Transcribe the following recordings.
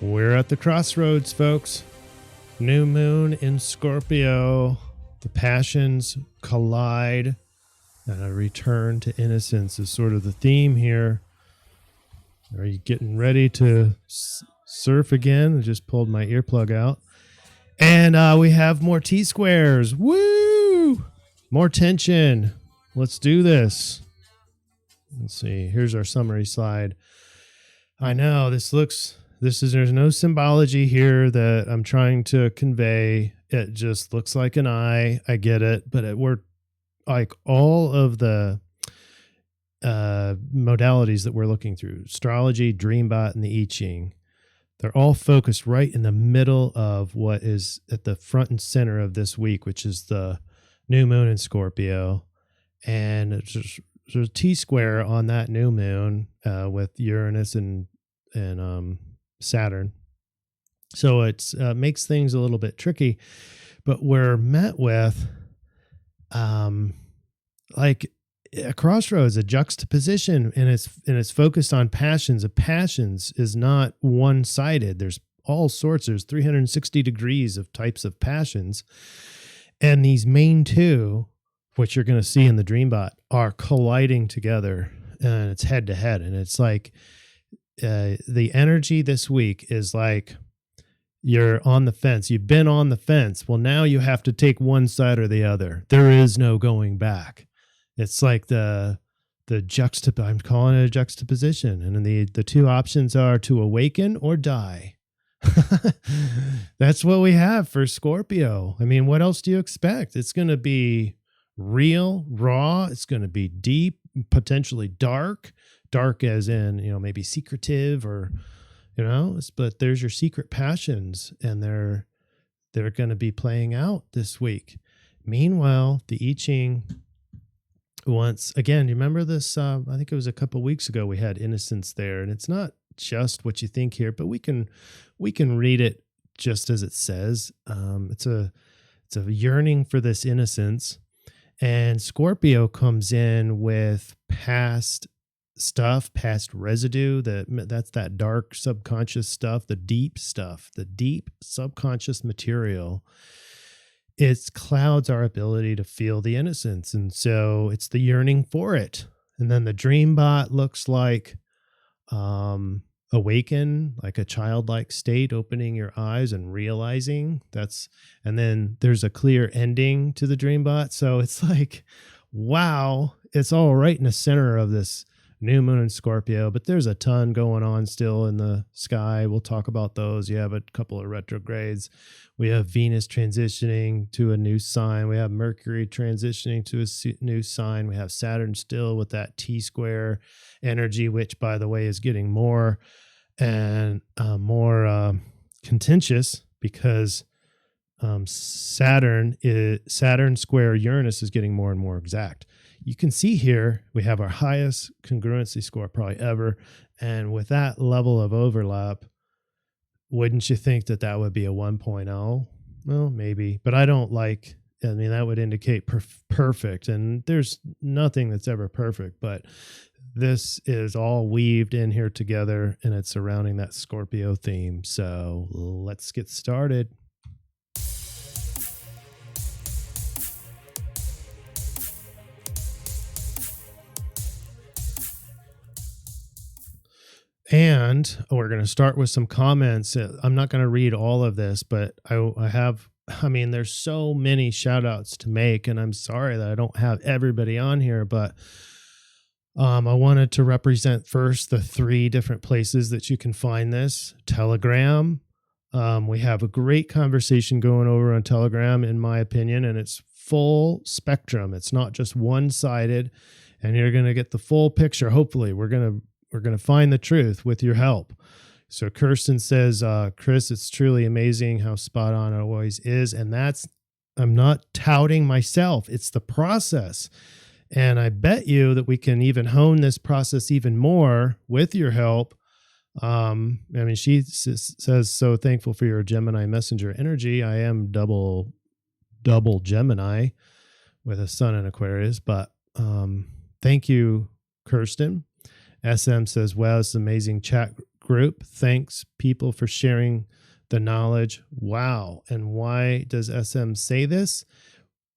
We're at the crossroads, folks. New moon in Scorpio. The passions collide, and a return to innocence is sort of the theme here. Are you getting ready to surf again? I just pulled my earplug out. And we have more T-squares. Woo! More tension. Let's do this. Let's see. Here's our summary slide. I know there's no symbology here that I'm trying to convey. It just looks like an eye. I get it. But we're like all of the modalities that we're looking through, astrology, Dreambot, and the I-Ching, they're all focused right in the middle of what is at the front and center of this week, which is the new moon in Scorpio. And it's just, there's a T-square on that new moon with Uranus and Saturn. So it makes things a little bit tricky, but we're met with like a crossroads, a juxtaposition, and it's focused on passions. Passions is not one-sided. There's all sorts. There's 360 degrees of types of passions, and these main two, which you're going to see in the Dreambot, are colliding together, and it's head to head, and it's like the energy this week is like you're on the fence. You've been on the fence. Well, now you have to take one side or the other. There is no going back. It's like I'm calling it a juxtaposition. And then the two options are to awaken or die. That's what we have for Scorpio. I mean, what else do you expect? It's going to be real, raw. It's going to be deep, potentially dark as in, maybe secretive or, but there's your secret passions, and they're going to be playing out this week. Meanwhile, the I-Ching, once again, you remember this? I think it was a couple of weeks ago we had innocence there, and it's not just what you think here, but we can read it just as it says. It's a yearning for this innocence, and Scorpio comes in with past stuff, past residue. That's that dark subconscious stuff, the deep subconscious material. It clouds our ability to feel the innocence. And so it's the yearning for it. And then the Dreambot looks like awaken, like a childlike state, opening your eyes and realizing and then there's a clear ending to the Dreambot. So it's like, wow, it's all right in the center of this new moon in Scorpio, but there's a ton going on still in the sky. We'll talk about those. You have a couple of retrogrades. We have Venus transitioning to a new sign. We have Mercury transitioning to a new sign. We have Saturn still with that T-square energy, which, by the way, is getting more and more contentious because Saturn square Uranus is getting more and more exact. You can see here we have our highest congruency score probably ever. And with that level of overlap, wouldn't you think that would be a 1.0? Well, maybe, but that would indicate perfect. And there's nothing that's ever perfect, but this is all weaved in here together, and it's surrounding that Scorpio theme. So let's get started. And we're going to start with some comments. I'm not going to read all of this, but there's so many shout outs to make, and I'm sorry that I don't have everybody on here, but I wanted to represent first the 3 different places that you can find this. Telegram. We have a great conversation going over on Telegram, in my opinion, and it's full spectrum. It's not just one-sided, and you're going to get the full picture. Hopefully, we're going to find the truth with your help. So Kirsten says, Chris, it's truly amazing how spot on it always is. And I'm not touting myself. It's the process. And I bet you that we can even hone this process even more with your help. She says, so thankful for your Gemini messenger energy. I am double Gemini with a sun in Aquarius, but thank you, Kirsten. SM says, wow, it's an amazing chat group. Thanks, people, for sharing the knowledge. Wow. And why does SM say this?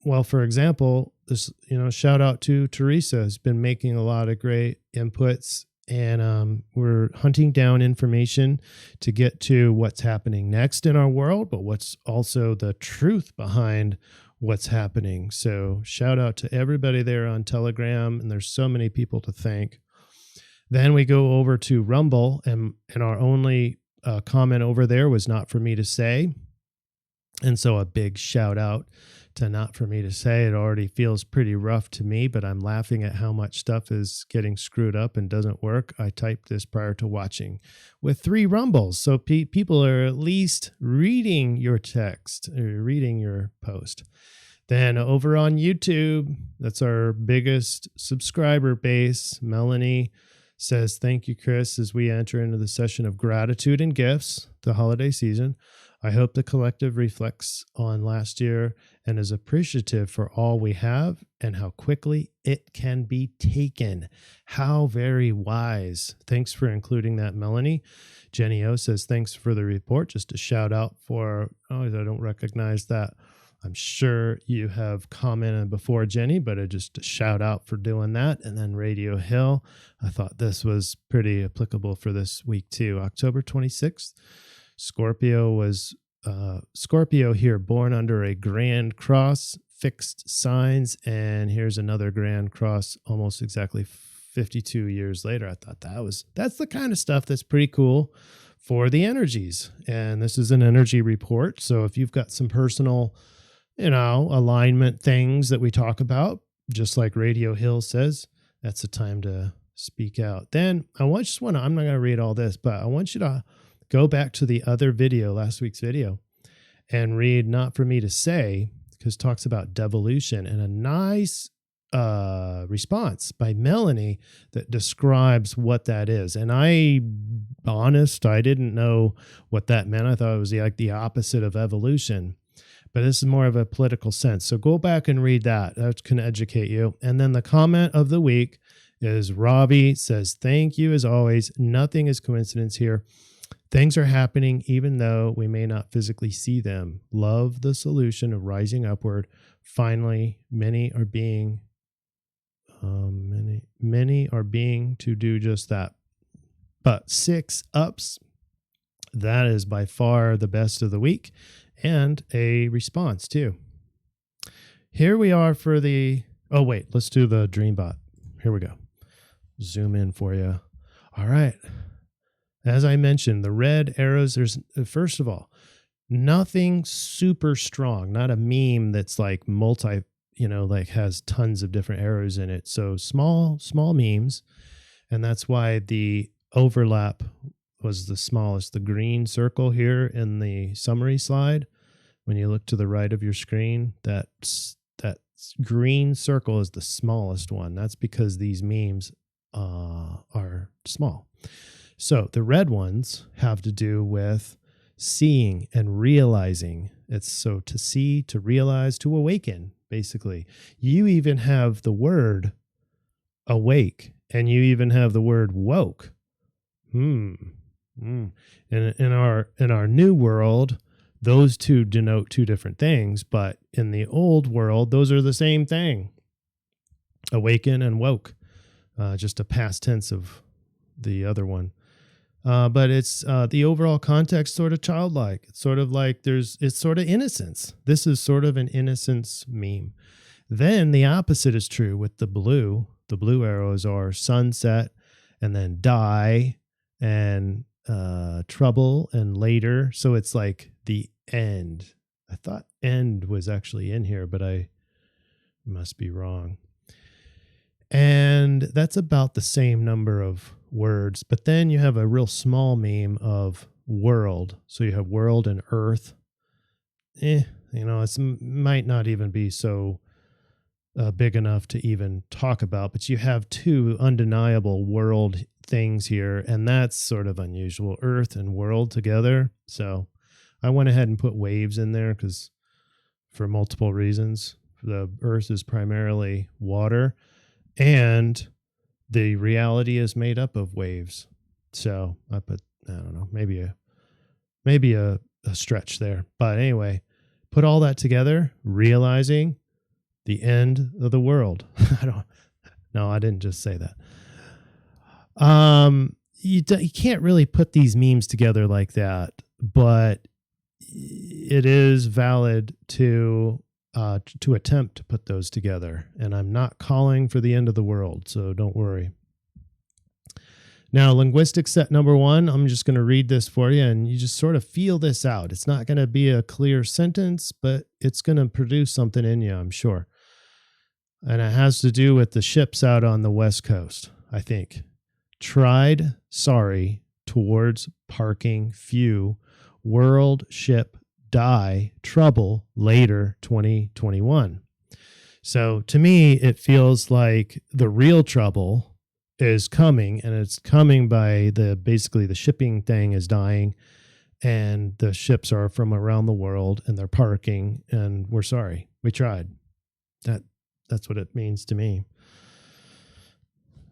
Well, for example, this, shout out to Teresa, who's been making a lot of great inputs, and we're hunting down information to get to what's happening next in our world, but what's also the truth behind what's happening. So shout out to everybody there on Telegram, and there's so many people to thank. Then we go over to Rumble, and our only comment over there was not for me to say. And so a big shout out to not for me to say. It already feels pretty rough to me, but I'm laughing at how much stuff is getting screwed up and doesn't work. I typed this prior to watching with 3 rumbles. So people are at least reading your text or reading your post. Then over on YouTube, that's our biggest subscriber base. Melanie says, thank you, Chris, as we enter into the session of gratitude and gifts, the holiday season. I hope the collective reflects on last year and is appreciative for all we have and how quickly it can be taken. How very wise. Thanks for including that, Melanie. Jenny O says, thanks for the report. Just a shout out for, I don't recognize that. I'm sure you have commented before, Jenny, but just a shout out for doing that. And then Radio Hill, I thought this was pretty applicable for this week too. October 26th. Scorpio here, born under a grand cross, fixed signs, and here's another grand cross almost exactly 52 years later. I thought that's the kind of stuff that's pretty cool for the energies. And this is an energy report. So if you've got some personal, alignment things that we talk about, just like Radio Hill says, that's the time to speak out. Then I'm not going to read all this, but I want you to go back to the other video, last week's video, and read Not For Me To Say, because it talks about devolution, and a nice response by Melanie that describes what that is. And I didn't know what that meant. I thought it was like the opposite of evolution, but this is more of a political sense. So go back and read that. That can educate you. And then the comment of the week is Robbie says, thank you as always. Nothing is coincidence here. Things are happening even though we may not physically see them. Love the solution of rising upward. Finally, many are being to do just that. But 6 ups, that is by far the best of the week, and a response too. Here we are for let's do the Dreambot. Here we go. Zoom in for you. All right. As I mentioned, the red arrows, there's, first of all, nothing super strong, not a meme that's like has tons of different arrows in it. So small memes. And that's why the overlap was the smallest. The green circle here in the summary slide, when you look to the right of your screen, that green circle is the smallest one. That's because these memes are small. So the red ones have to do with seeing and realizing. It's so to see, to realize, to awaken, basically. You even have the word awake, and you even have the word woke. And in our new world, those two denote two different things, but in the old world, those are the same thing. Awaken and woke, just a past tense of the other one. But it's the overall context sort of childlike. It's sort of like it's sort of innocence. This is sort of an innocence meme. Then the opposite is true with the blue. The blue arrows are sunset, and then die, and trouble, and later. So it's like the end. I thought end was actually in here, but I must be wrong. And that's about the same number of words. But then you have a real small meme of world. So you have world and earth. It might not even be so big enough to even talk about, but you have 2 undeniable world things here, and that's sort of unusual, earth and world together. So I went ahead and put waves in there because for multiple reasons. The earth is primarily water, and the reality is made up of waves. So I put maybe a stretch there. But anyway, put all that together, realizing the end of the world. I didn't just say that. You can't really put these memes together like that, but it is valid to attempt to put those together. And I'm not calling for the end of the world, so don't worry. Now, linguistic set number 1, I'm just going to read this for you, and you just sort of feel this out. It's not going to be a clear sentence, but it's going to produce something in you, I'm sure. And it has to do with the ships out on the West Coast, I think. Tried, sorry, towards parking, few, world ship, die, trouble, later, 2021. So to me, it feels like the real trouble is coming, and it's coming by basically the shipping thing is dying, and the ships are from around the world, and they're parking, and we're sorry. We tried. That's what it means to me.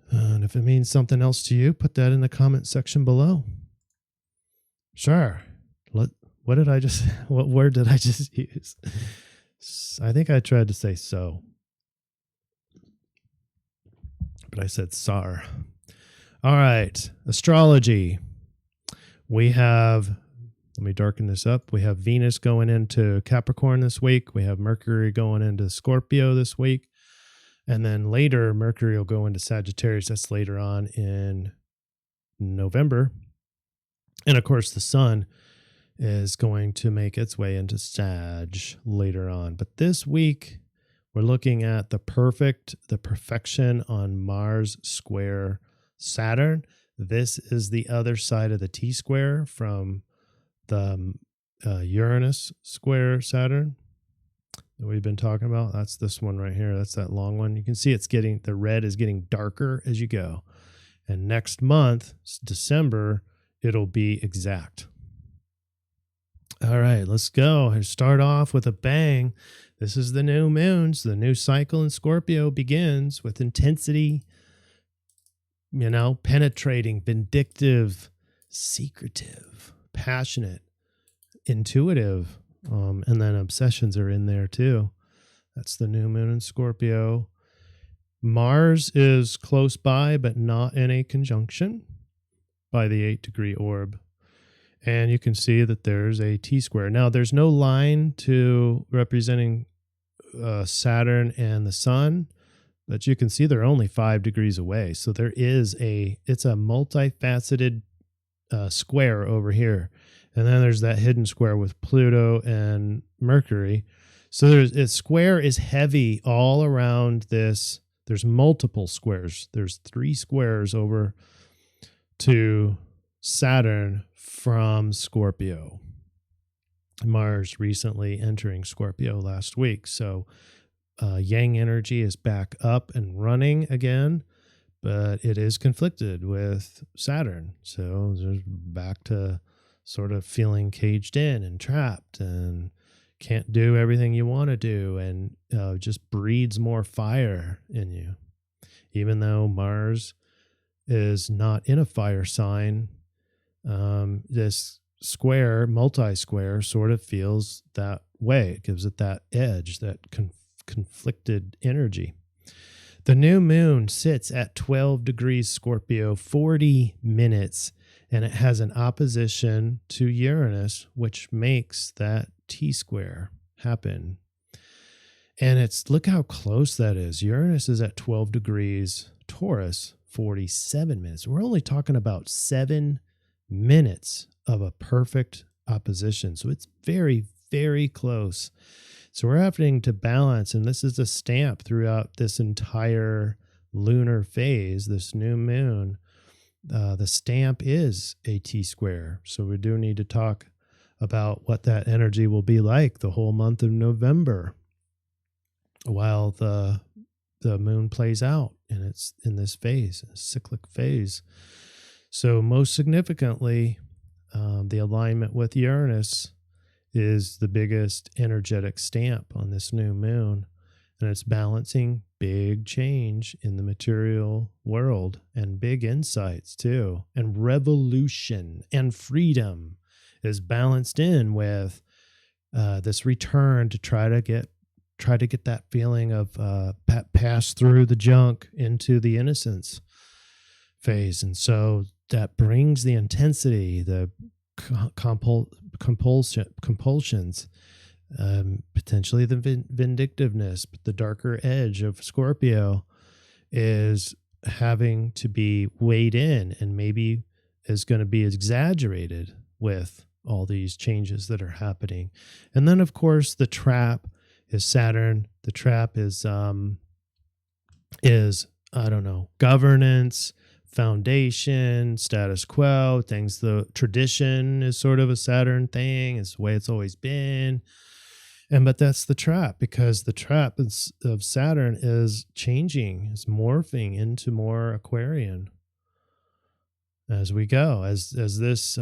And if it means something else to you, put that in the comment section below. Sure. What word did I just use? I think I tried to say so, but I said SAR. All right. Astrology. We have, let me darken this up. We have Venus going into Capricorn this week. We have Mercury going into Scorpio this week. And then later, Mercury will go into Sagittarius. That's later on in November. And of course, the sun is going to make its way into Sag later on. But this week, we're looking at the perfection on Mars square Saturn. This is the other side of the T-square from the Uranus square Saturn that we've been talking about. That's this one right here. That's that long one. You can see the red is getting darker as you go. And next month, December, it'll be exact. All right, let's go. I start off with a bang. This is the new moons. The new cycle in Scorpio begins with intensity, penetrating, vindictive, secretive, passionate, intuitive, and then obsessions are in there too. That's the new moon in Scorpio. Mars is close by, but not in a conjunction by the 8-degree orb. And you can see that there's a T-square. Now, there's no line to representing Saturn and the sun, but you can see they're only 5 degrees away. So it's a multifaceted square over here. And then there's that hidden square with Pluto and Mercury. So square is heavy all around this. There's multiple squares. There's 3 squares over to Saturn from Scorpio. Mars recently entering Scorpio last week. So Yang energy is back up and running again, but it is conflicted with Saturn. So there's back to sort of feeling caged in and trapped and can't do everything you want to do, and just breeds more fire in you. Even though Mars is not in a fire sign, this square, multi-square, sort of feels that way. It gives it that edge, that conflicted energy. The new moon sits at 12 degrees Scorpio, 40 minutes, and it has an opposition to Uranus, which makes that T-square happen. And look how close that is. Uranus is at 12 degrees Taurus, 47 minutes. We're only talking about 7 minutes of a perfect opposition. So it's very, very close. So we're having to balance, and this is a stamp throughout this entire lunar phase, this new moon. The stamp is a T-square. So we do need to talk about what that energy will be like the whole month of November while the moon plays out, and it's in this phase, a cyclic phase. So most significantly, the alignment with Uranus is the biggest energetic stamp on this new moon. and it's balancing big change in the material world and big insights too. And revolution and freedom is balanced in with this return to try to get that feeling of pass through the junk into the innocence phase. And so that brings the intensity, the compulsions, potentially the vindictiveness, but the darker edge of Scorpio is having to be weighed in and maybe is going to be exaggerated with all these changes that are happening. And then, of course, the trap is Saturn. The trap is I don't know, governance, foundation, status quo, things. The tradition is sort of a Saturn thing. It's the way it's always been. But that's the trap, because the trap of Saturn is changing, is morphing into more Aquarian as we go, as this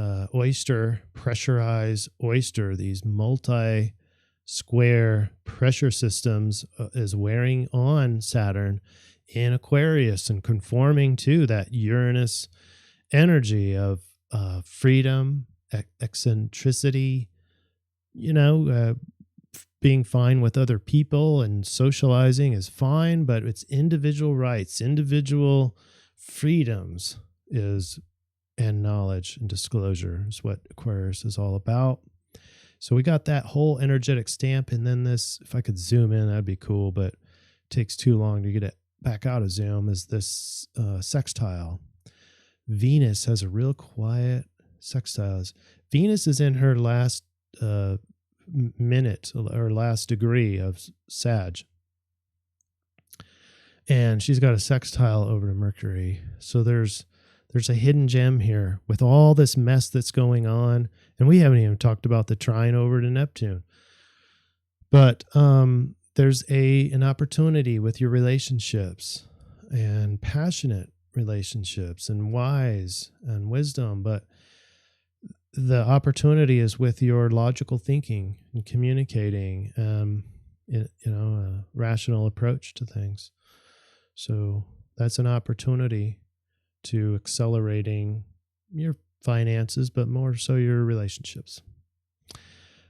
pressurized oyster, these multi-square pressure systems is wearing on Saturn in Aquarius and conforming to that Uranus energy of freedom, eccentricity, being fine with other people and socializing is fine, but it's individual rights, individual freedoms and knowledge and disclosure is what Aquarius is all about. So we got that whole energetic stamp, and then this, if I could zoom in, that'd be cool, but it takes too long to get it back out of zoom, is this sextile. Venus has a real quiet sextile. Venus is in her last minute or last degree of Sag, and she's got a sextile over to Mercury. So there's a hidden gem here with all this mess that's going on, and we haven't even talked about the trine over to Neptune. But there's an opportunity with your relationships and passionate relationships and wise and wisdom, but the opportunity is with your logical thinking and communicating, a rational approach to things. So that's an opportunity to accelerating your finances, but more so your relationships.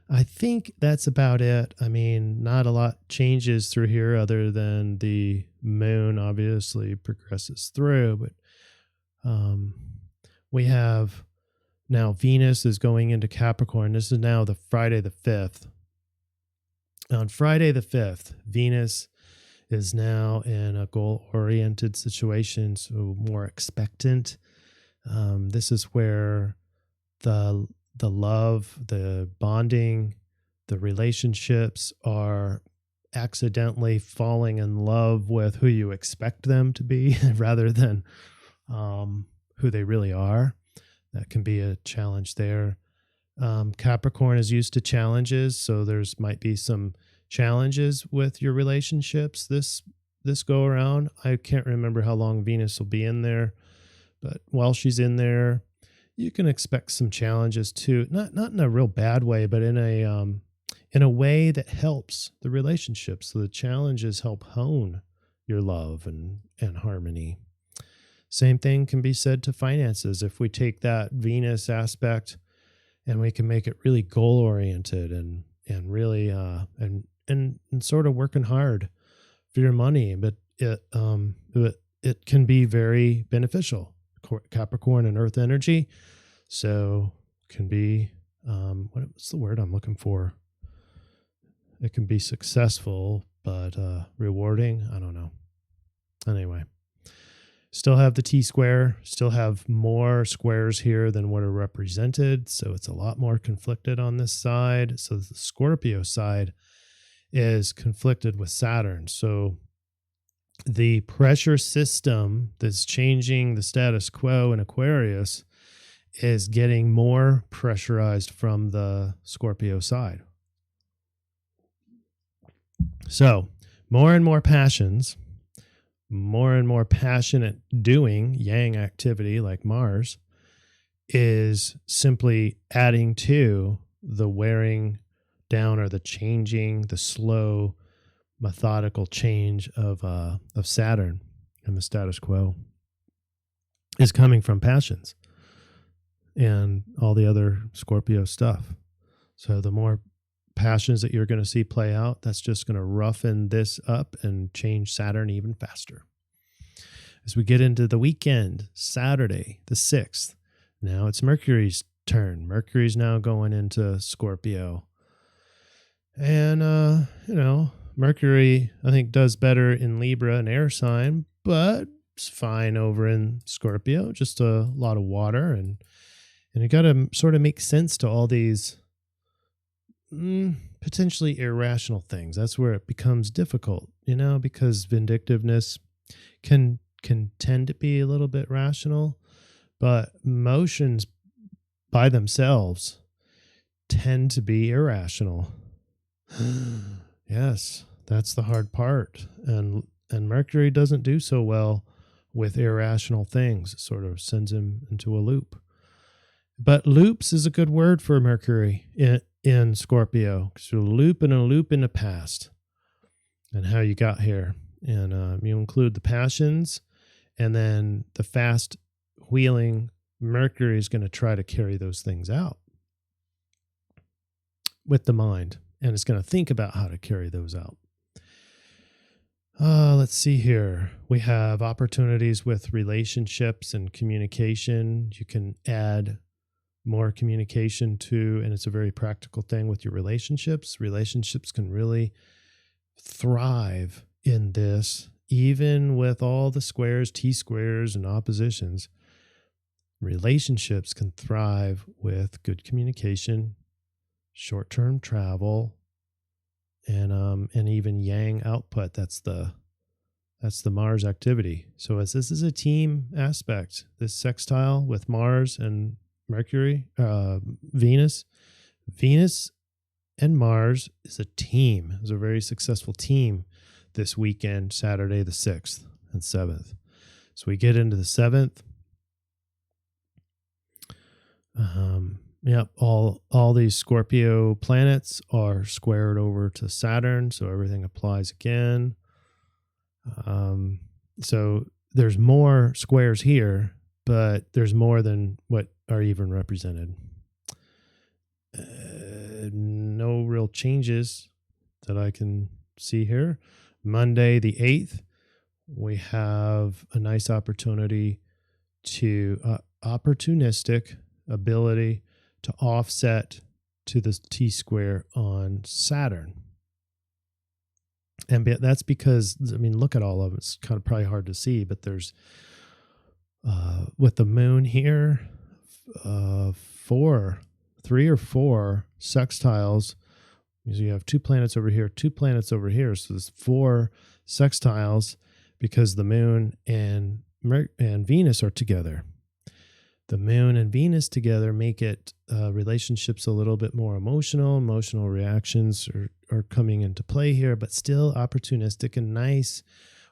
I think that's about it. I mean, not a lot changes through here other than the moon obviously progresses through, but we have now Venus is going into Capricorn. This is now the Friday the 5th. On Friday the 5th, Venus is now in a goal-oriented situation, so more expectant. This is where the love, the bonding, the relationships are accidentally falling in love with who you expect them to be rather than who they really are. That can be a challenge there. Capricorn is used to challenges, so there's might be some challenges with your relationships this go around. I can't remember how long Venus will be in there, but while she's in there, you can expect some challenges too. Not in a real bad way, but in a way that helps the relationship. So the challenges help hone your love and harmony. Same thing can be said to finances. If we take that Venus aspect and we can make it really goal oriented and really and sort of working hard for your money, but it can be very beneficial. Capricorn and Earth energy, so can be what's the word I'm looking for? It can be successful, but rewarding. I don't know. Anyway. Still have the T-square, still have more squares here than what are represented, so it's a lot more conflicted on this side. So the Scorpio side is conflicted with Saturn. So the pressure system that's changing the status quo in Aquarius is getting more pressurized from the Scorpio side. So more and more passions, more and more passionate doing, yang activity like Mars, is simply adding to the wearing down or the changing, the slow methodical change of Saturn and the status quo is coming from passions and all the other Scorpio stuff. So the more passions that you're going to see play out, that's just going to roughen this up and change Saturn even faster. As we get into the weekend, Saturday, the 6th, now it's Mercury's turn. Mercury's now going into Scorpio. And, Mercury, I think, does better in Libra, an air sign, but it's fine over in Scorpio, just a lot of water. And you got to sort of make sense to all these potentially irrational things. That's where it becomes difficult, because vindictiveness can tend to be a little bit rational, but emotions by themselves tend to be irrational. Yes, that's the hard part. And Mercury doesn't do so well with irrational things. It sort of sends him into a loop. But loops is a good word for Mercury in Scorpio. So a loop in the past and how you got here. And you include the passions, and then the fast wheeling Mercury is going to try to carry those things out with the mind. And it's going to think about how to carry those out. Let's see here. We have opportunities with relationships and communication. You can add more communication to, and it's a very practical thing with your relationships. Relationships can really thrive in this, even with all the squares, T-squares, and oppositions. Relationships can thrive with good communication, short-term travel, and even yang output. That's the Mars activity. So as this is a team aspect, this sextile with Mars and Mercury, Venus and Mars is a team. It's a very successful team this weekend, Saturday the 6th and 7th. So we get into the 7th. All these Scorpio planets are squared over to Saturn, so everything applies again. So there's more squares here, but there's more than what are even represented. No real changes that I can see here. Monday the 8th, we have a nice opportunity to opportunistic ability to offset to the T-square on Saturn. And that's because, look at all of it. It's kind of probably hard to see, but there's, with the moon here, 3 or 4 sextiles. So you have 2 planets over here, 2 planets over here. So there's 4 sextiles because the moon and Venus are together. The moon and Venus together make it relationships a little bit more emotional. Emotional reactions are coming into play here, but still opportunistic and nice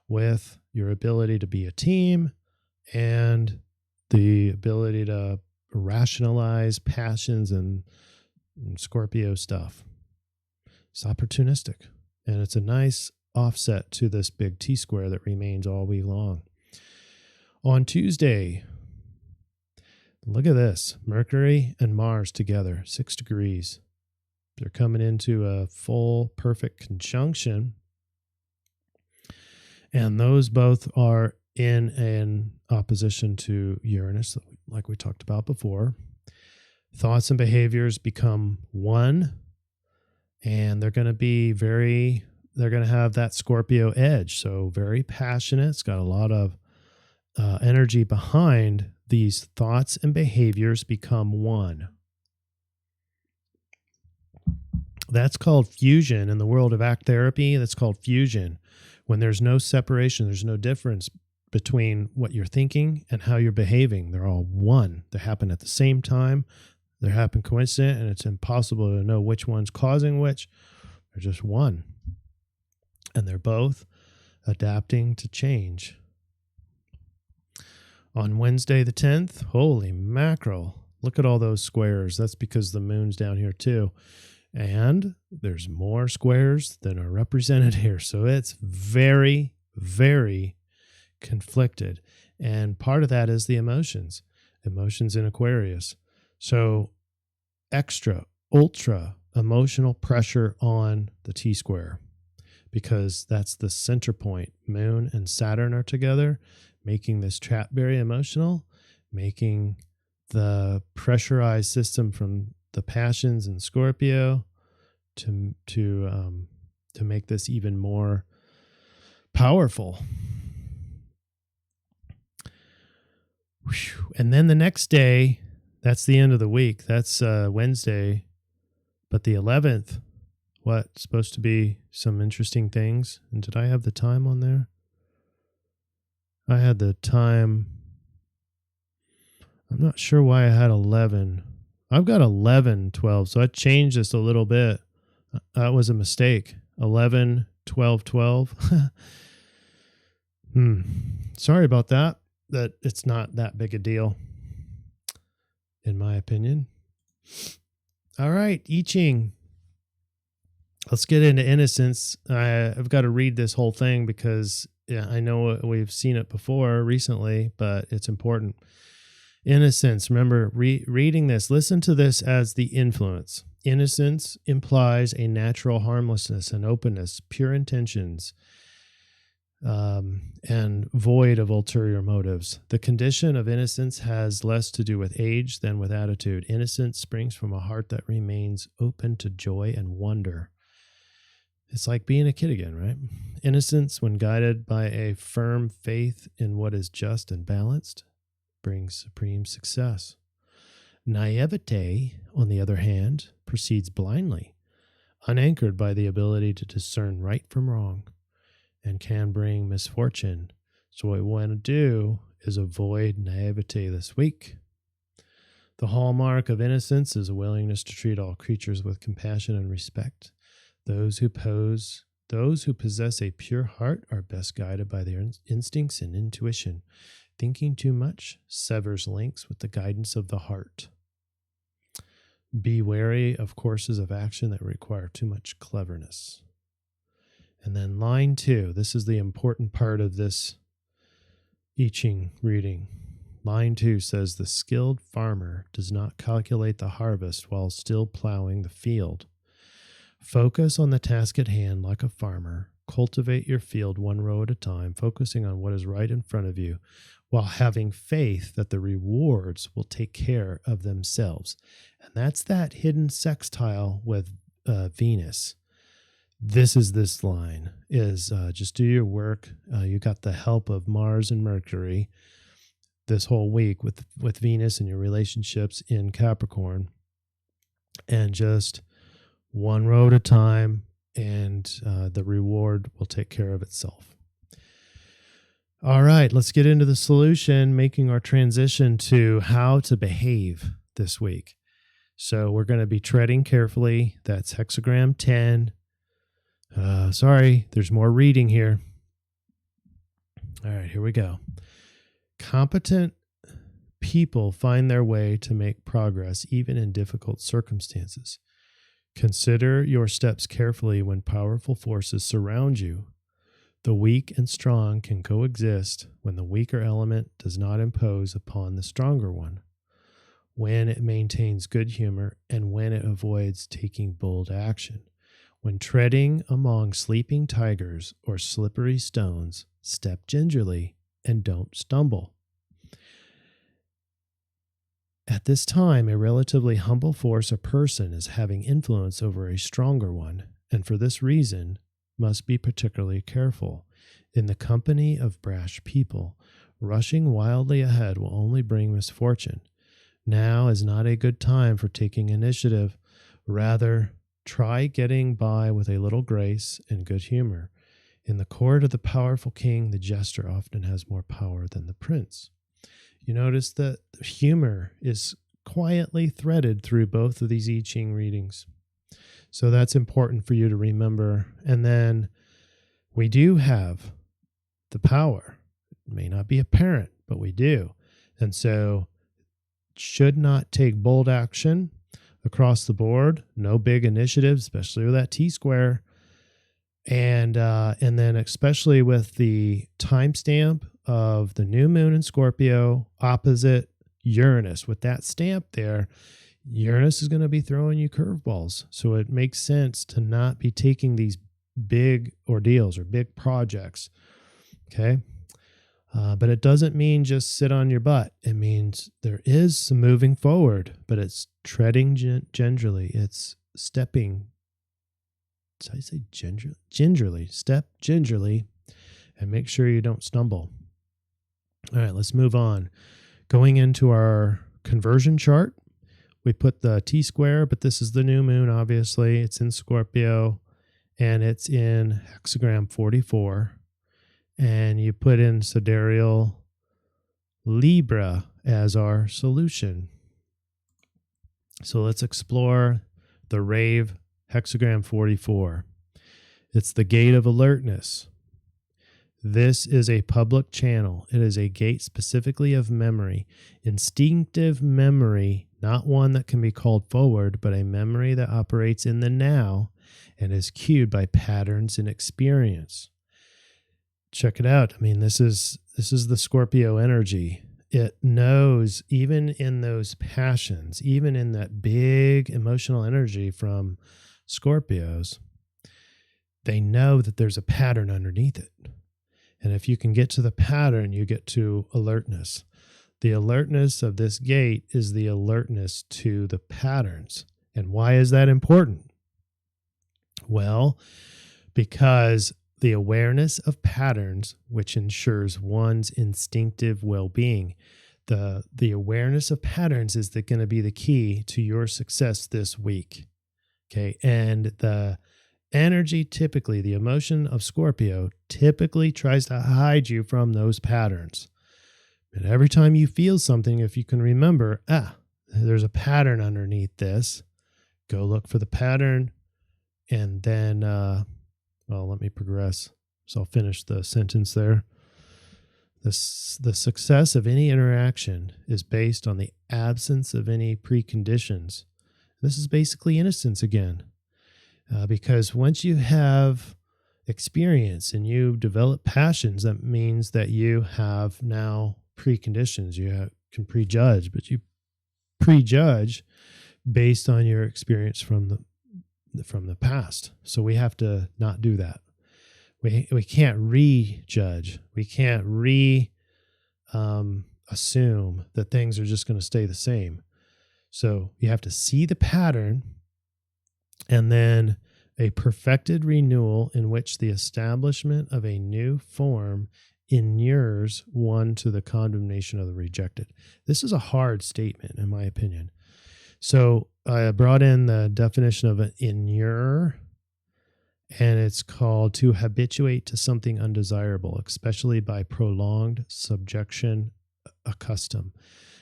with your ability to be a team and the ability to rationalize passions and Scorpio stuff. It's opportunistic, and it's a nice offset to this big T-square that remains all week long. On Tuesday, look at this. Mercury and Mars together, 6 degrees. They're coming into a full perfect conjunction. And those both are in an opposition to Uranus, like we talked about before. Thoughts and behaviors become one, and they're going to have that Scorpio edge. So very passionate. It's got a lot of energy behind these thoughts and behaviors become one. That's called fusion in the world of act therapy. That's called fusion. When there's no separation, there's no difference between what you're thinking and how you're behaving. They're all one. They happen at the same time. They happen coincident, and it's impossible to know which one's causing which. They're just one. And they're both adapting to change. On Wednesday the 10th, holy mackerel, look at all those squares. That's because the moon's down here too. And there's more squares than are represented here. So it's very, very conflicted. And part of that is the emotions in Aquarius. So extra, ultra emotional pressure on the T-square, because that's the center point. Moon and Saturn are together, making this trap very emotional, making the pressurized system from the passions in Scorpio to make this even more powerful. And then the next day, that's the end of the week. That's Wednesday. But the 11th, supposed to be some interesting things. And did I have the time on there? I had the time. I'm not sure why I had 11. I've got 11, 12. So I changed this a little bit. That was a mistake. 11, 12, 12. Sorry about that. That it's not that big a deal, in my opinion. All right, I-Ching. Let's get into innocence. I've got to read this whole thing because I know we've seen it before recently, but it's important. Innocence. Remember, reading this, listen to this as the influence. Innocence implies a natural harmlessness and openness, pure intentions, and void of ulterior motives. The condition of innocence has less to do with age than with attitude. Innocence springs from a heart that remains open to joy and wonder. It's like being a kid again, right? Innocence, when guided by a firm faith in what is just and balanced, brings supreme success. Naivete, on the other hand, proceeds blindly, unanchored by the ability to discern right from wrong, and can bring misfortune. So what we want to do is avoid naivete this week. The hallmark of innocence is a willingness to treat all creatures with compassion and respect. Those who possess a pure heart are best guided by their instincts and intuition. Thinking too much severs links with the guidance of the heart. Be wary of courses of action that require too much cleverness. And then line 2, this is the important part of this I-Ching reading. Line 2 says, the skilled farmer does not calculate the harvest while still plowing the field. Focus on the task at hand like a farmer. Cultivate your field one row at a time, focusing on what is right in front of you, while having faith that the rewards will take care of themselves. And that's that hidden sextile with Venus. This line is just do your work. You got the help of Mars and Mercury this whole week with Venus and your relationships in Capricorn, and just one row at a time, and the reward will take care of itself. All right, let's get into the solution, making our transition to how to behave this week. So we're going to be treading carefully. That's hexagram 10. Sorry, there's more reading here. All right, here we go. Competent people find their way to make progress even in difficult circumstances. Consider your steps carefully when powerful forces surround you. The weak and strong can coexist when the weaker element does not impose upon the stronger one, when it maintains good humor, and when it avoids taking bold action. When treading among sleeping tigers or slippery stones, step gingerly and don't stumble. At this time, a relatively humble force or person is having influence over a stronger one, and for this reason must be particularly careful. In the company of brash people, rushing wildly ahead will only bring misfortune. Now is not a good time for taking initiative. Rather, try getting by with a little grace and good humor. In the court of the powerful king, the jester often has more power than the prince. You notice that humor is quietly threaded through both of these I-Ching readings. So that's important for you to remember. And then we do have the power. It may not be apparent, but we do. And so should not take bold action, across the board. No big initiatives, especially with that T-square. And then especially with the timestamp of the new moon in Scorpio opposite Uranus, with that stamp there, Uranus is going to be throwing you curveballs. So it makes sense to not be taking these big ordeals or big projects. Okay. But it doesn't mean just sit on your butt. It means there is some moving forward, but it's treading gingerly. It's stepping. Did I say gingerly? Step gingerly and make sure you don't stumble. All right, let's move on. Going into our conversion chart, we put the T-square, but this is the new moon, obviously. It's in Scorpio, and it's in hexagram 44. And you put in Sidereal Libra as our solution. So let's explore the rave hexagram 44. It's the gate of alertness. This is a public channel. It is a gate specifically of memory. Instinctive memory, not one that can be called forward, but a memory that operates in the now and is cued by patterns and experience. Check it out. I mean, this is the Scorpio energy. It knows, even in those passions, even in that big emotional energy from Scorpios, they know that there's a pattern underneath it. And if you can get to the pattern, you get to alertness. The alertness of this gate is the alertness to the patterns. And why is that important? Well, because the awareness of patterns, which ensures one's instinctive well-being. The awareness of patterns is going to be the key to your success this week. Okay. And the energy, typically, the emotion of Scorpio typically tries to hide you from those patterns. And every time you feel something, if you can remember, there's a pattern underneath this, go look for the pattern. And then, let me progress. So I'll finish the sentence there. The success of any interaction is based on the absence of any preconditions. This is basically innocence again. Because once you have experience and you develop passions, that means that you have now preconditions. You can prejudge, but you prejudge based on your experience from the past. So we have to not do that. We can't rejudge. We can't assume that things are just going to stay the same. So you have to see the pattern, and then a perfected renewal in which the establishment of a new form inures one to the condemnation of the rejected. This is a hard statement, in my opinion. So I brought in the definition of an inure, and it's called to habituate to something undesirable, especially by prolonged subjection, a custom.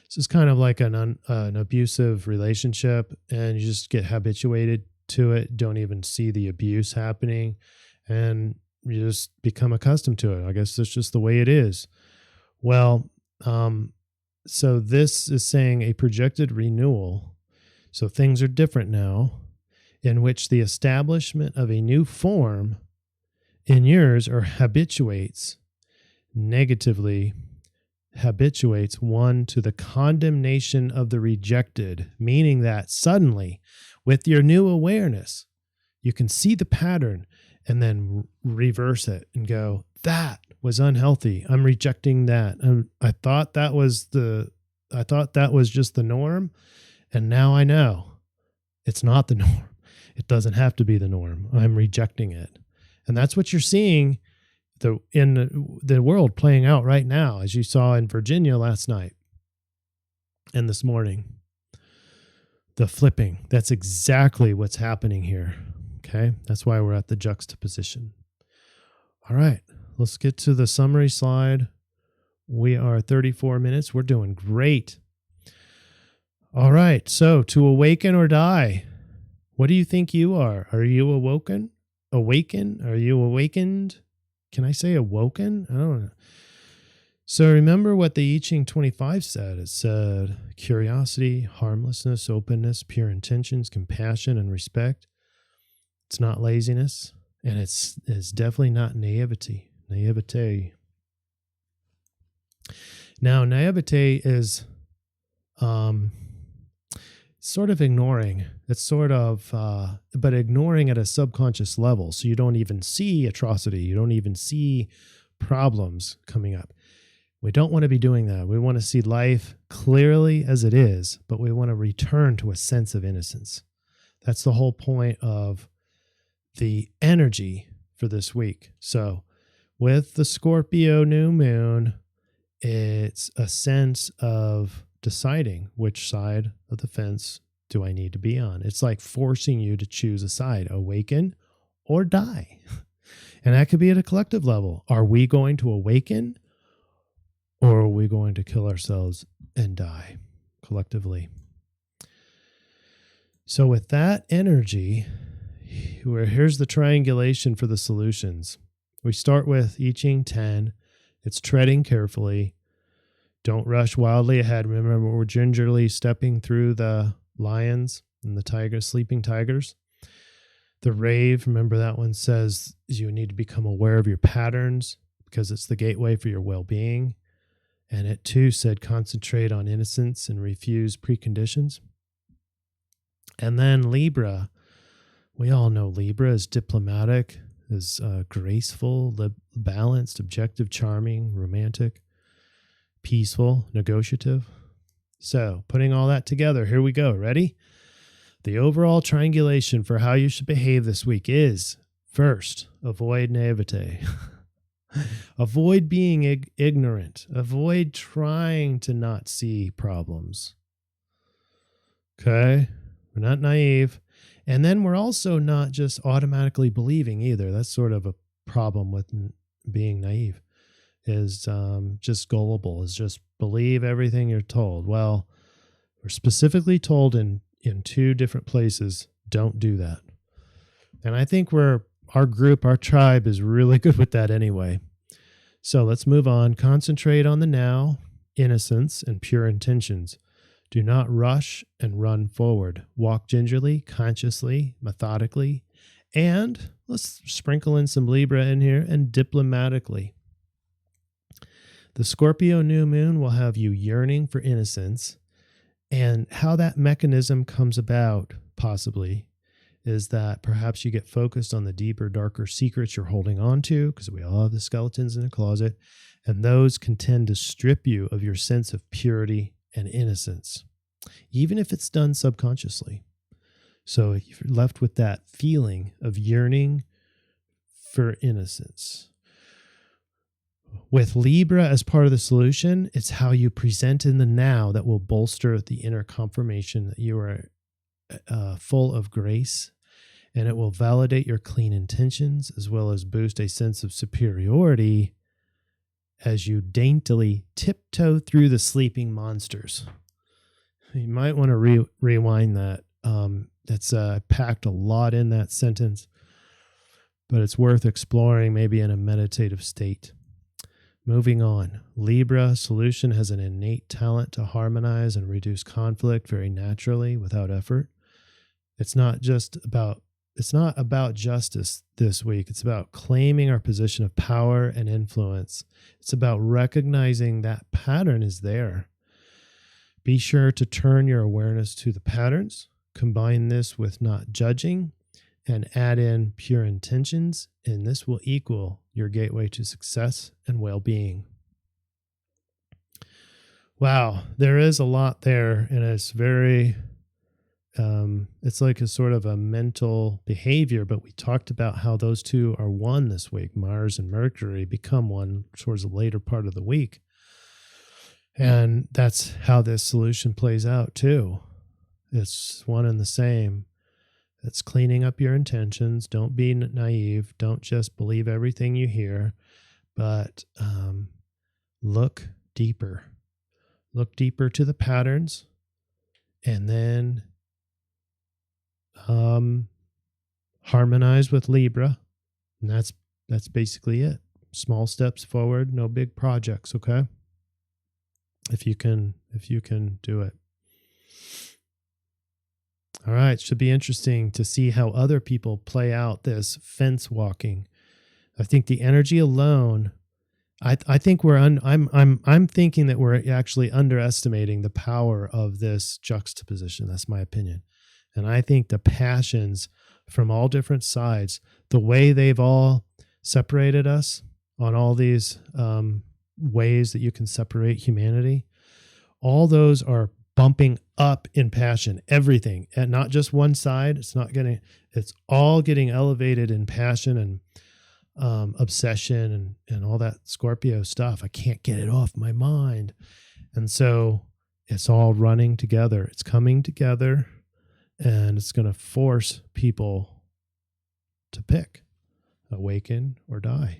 This is kind of like an abusive relationship, and you just get habituated to it, don't even see the abuse happening, and you just become accustomed to it. I guess that's just the way it is. Well, so this is saying a projected renewal. So things are different now, in which the establishment of a new form inures or habituates one to the condemnation of the rejected, meaning that suddenly, with your new awareness, you can see the pattern and then reverse it and go, that was unhealthy. I'm rejecting that. I thought that was just the norm. And now I know it's not the norm. It doesn't have to be the norm. I'm rejecting it. And that's what you're seeing in the world playing out right now, as you saw in Virginia last night and this morning. The flipping. That's exactly what's happening here. Okay. That's why we're at the juxtaposition. All right. Let's get to the summary slide. We are 34 minutes. We're doing great. All right. So to awaken or die, what do you think you are? Are you awoken? Awaken? Are you awakened? Can I say awoken? I don't know. So remember what the I-Ching 25 said. It said curiosity, harmlessness, openness, pure intentions, compassion, and respect. It's not laziness, and it's definitely not naivety. Naivete. Now, naivete is sort of ignoring. It's sort of, but ignoring at a subconscious level. So you don't even see atrocity. You don't even see problems coming up. We don't want to be doing that. We want to see life clearly as it is, but we want to return to a sense of innocence. That's the whole point of the energy for this week. So with the Scorpio New Moon, it's a sense of deciding which side of the fence do I need to be on. It's like forcing you to choose a side, awaken or die. And that could be at a collective level. Are we going to awaken, or are we going to kill ourselves and die collectively? So with that energy, here's the triangulation for the solutions. We start with I-Ching 10. It's treading carefully. Don't rush wildly ahead. Remember, we're gingerly stepping through the lions and the tigers, sleeping tigers. The rave, remember that one says you need to become aware of your patterns because it's the gateway for your well-being. And it too said concentrate on innocence and refuse preconditions. And then Libra, we all know Libra is diplomatic, is graceful, balanced, objective, charming, romantic, peaceful, negotiative. So putting all that together, here we go. Ready? The overall triangulation for how you should behave this week is, first, avoid naivete. Avoid being ignorant. Avoid trying to not see problems. Okay? We're not naive. And then we're also not just automatically believing either. That's sort of a problem with being naive, is just gullible, is just believe everything you're told. Well, we're specifically told in two different places, don't do that. And I think our tribe is really good with that anyway. So let's move on. Concentrate on the now, innocence, and pure intentions. Do not rush and run forward. Walk gingerly, consciously, methodically, and let's sprinkle in some Libra in here, and diplomatically. The Scorpio New Moon will have you yearning for innocence, and how that mechanism comes about, possibly, is that perhaps you get focused on the deeper, darker secrets you're holding on to, because we all have the skeletons in the closet, and those can tend to strip you of your sense of purity and innocence, even if it's done subconsciously. So if you're left with that feeling of yearning for innocence. With Libra as part of the solution, it's how you present in the now that will bolster the inner confirmation that you are full of grace, and it will validate your clean intentions as well as boost a sense of superiority as you daintily tiptoe through the sleeping monsters. You might want to rewind that. That's packed a lot in that sentence, but it's worth exploring maybe in a meditative state. Moving on, Libra solution has an innate talent to harmonize and reduce conflict very naturally without effort. It's not about justice this week. It's about claiming our position of power and influence. It's about recognizing that pattern is there. Be sure to turn your awareness to the patterns, combine this with not judging, and add in pure intentions, and this will equal your gateway to success and well-being. Wow, there is a lot there, and it's very, it's like a sort of a mental behavior, but we talked about how those two are one this week. Mars and Mercury become one towards the later part of the week. And that's how this solution plays out too. It's one and the same. It's cleaning up your intentions. Don't be naive. Don't just believe everything you hear, but look deeper. Look deeper to the patterns, and then harmonize with Libra. And that's basically it. Small steps forward, no big projects, okay? if you can do it. All right, should be interesting to see how other people play out this fence walking. I think the energy alone, I think I'm thinking that we're actually underestimating the power of this juxtaposition. That's my opinion. And I think the passions from all different sides, the way they've all separated us on all these ways that you can separate humanity, all those are bumping up in passion, everything, and not just one side. It's all getting elevated in passion and obsession and all that Scorpio stuff. I can't get it off my mind. And so it's all running together. It's coming together, and it's going to force people to pick, awaken or die.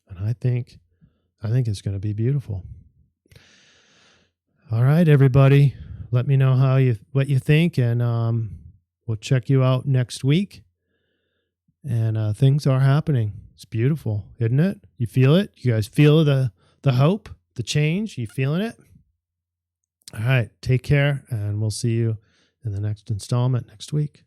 And I think it's going to be beautiful. All right, everybody, let me know what you think, and we'll check you out next week. And things are happening. It's beautiful, isn't it? You feel it? You guys feel the hope, the change? You feeling it? All right, take care, and we'll see you in the next installment next week.